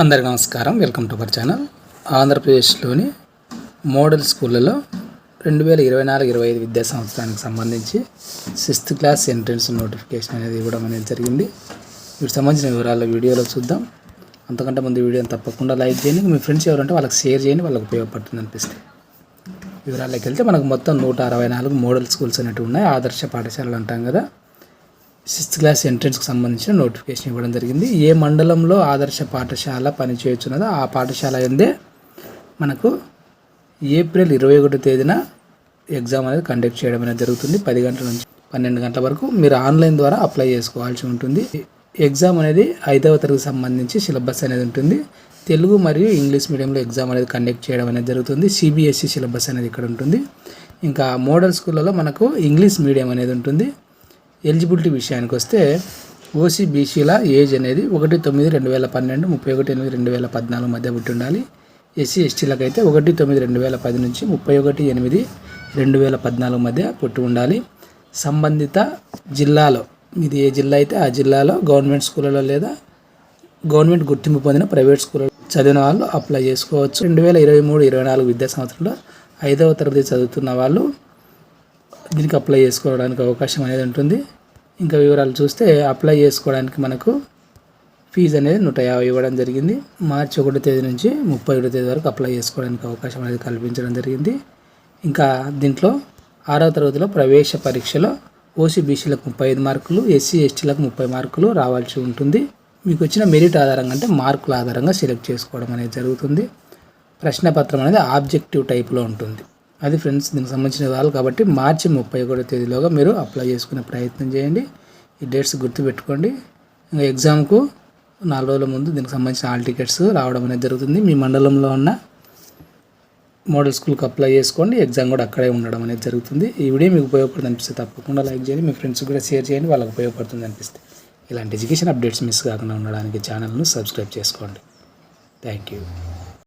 అందరికీ నమస్కారం. Welcome to our channel. ఆంధ్రప్రదేశ్లోని మోడల్ స్కూళ్ళలో 2024-25 విద్యా సంవత్సరానికి సంబంధించి 6th క్లాస్ ఎంట్రన్స్ నోటిఫికేషన్ అనేది ఇవ్వడం అనేది జరిగింది. వీటికి సంబంధించిన వివరాలు వీడియోలో చూద్దాం. అంతకంటే ముందు వీడియోని తప్పకుండా లైక్ చేయండి. మీ ఫ్రెండ్స్ ఎవరంటే వాళ్ళకి షేర్ చేయండి, వాళ్ళకి ఉపయోగపడుతుంది అనిపిస్తే. వివరాల్లోకి వెళ్తే మనకు మొత్తం 164 మోడల్ స్కూల్స్ అనేవి ఉన్నాయి. ఆదర్శ పాఠశాలలు అంటాం కదా. 6th క్లాస్ ఎంట్రన్స్కి సంబంధించిన నోటిఫికేషన్ ఇవ్వడం జరిగింది. ఏ మండలంలో ఆదర్శ పాఠశాల పనిచేయుచున్నదో ఆ పాఠశాల ఎందే మనకు ఏప్రిల్ 21వ తేదీన ఎగ్జామ్ అనేది కండక్ట్ చేయడం అనేది జరుగుతుంది. 10 గంటల నుంచి 12 గంటల వరకు మీరు ఆన్లైన్ ద్వారా అప్లై చేసుకోవాల్సి ఉంటుంది. ఎగ్జామ్ అనేది 5వ తరగతికి సంబంధించి సిలబస్ అనేది ఉంటుంది. తెలుగు మరియు ఇంగ్లీష్ మీడియంలో ఎగ్జామ్ అనేది కండక్ట్ చేయడం అనేది జరుగుతుంది. CBSE సిలబస్ అనేది ఇక్కడ ఉంటుంది. ఇంకా మోడల్ స్కూళ్ళలో మనకు ఇంగ్లీష్ మీడియం అనేది ఉంటుంది. ఎలిజిబిలిటీ విషయానికి వస్తే ఓసీ బీసీల ఏజ్ అనేది 1/9/2012 31/8/2014 మధ్య పుట్టి ఉండాలి. ఎస్సీ ఎస్టీలకు అయితే 1/9/2010 నుంచి 31/8/2014 మధ్య పుట్టి ఉండాలి. సంబంధిత జిల్లాలో మీది ఏ జిల్లా అయితే ఆ జిల్లాలో గవర్నమెంట్ స్కూళ్ళలో లేదా గవర్నమెంట్ గుర్తింపు పొందిన ప్రైవేట్ స్కూల్లో చదివిన వాళ్ళు అప్లై చేసుకోవచ్చు. 2023-24 విద్యా సంవత్సరంలో 5వ తరగతి చదువుతున్న వాళ్ళు దీనికి అప్లై చేసుకోవడానికి అవకాశం అనేది ఉంటుంది. ఇంకా వివరాలు చూస్తే అప్లై చేసుకోవడానికి మనకు ఫీజు అనేది 150 ఇవ్వడం జరిగింది. మార్చి 1వ తేదీ నుంచి 31వ తేదీ వరకు అప్లై చేసుకోవడానికి అవకాశం అనేది కల్పించడం జరిగింది. ఇంకా దీంట్లో 6వ తరగతిలో ప్రవేశ పరీక్షలో OCBCలకు 35 మార్కులు, SC STలకు 30 మార్కులు రావాల్సి ఉంటుంది. మీకు వచ్చిన మెరిట్ ఆధారంగా అంటే మార్కుల ఆధారంగా సెలెక్ట్ చేసుకోవడం అనేది జరుగుతుంది. ప్రశ్నపత్రం అనేది ఆబ్జెక్టివ్ టైప్లో ఉంటుంది. అది ఫ్రెండ్స్ దీనికి సంబంధించిన వాళ్ళు కాబట్టి మార్చి 31వ తేదీలోగా మీరు అప్లై చేసుకునే ప్రయత్నం చేయండి. ఈ డేట్స్ గుర్తుపెట్టుకోండి. ఇంకా ఎగ్జామ్కు 4 రోజుల ముందు దీనికి సంబంధించిన హాల్ టికెట్స్ రావడం అనేది జరుగుతుంది. మీ మండలంలో ఉన్న మోడల్ స్కూల్కి అప్లై చేసుకోండి. ఎగ్జామ్ కూడా అక్కడే ఉండడం అనేది జరుగుతుంది. ఈ వీడియో మీకు ఉపయోగపడుతుంది అనిపిస్తే తప్పకుండా లైక్ చేయండి. మీ ఫ్రెండ్స్ కూడా షేర్ చేయండి, వాళ్ళకి ఉపయోగపడుతుంది అనిపిస్తే. ఇలాంటి ఎడ్యుకేషన్ అప్డేట్స్ మిస్ కాకుండా ఉండడానికి ఛానల్ను సబ్స్క్రైబ్ చేసుకోండి. Thank you.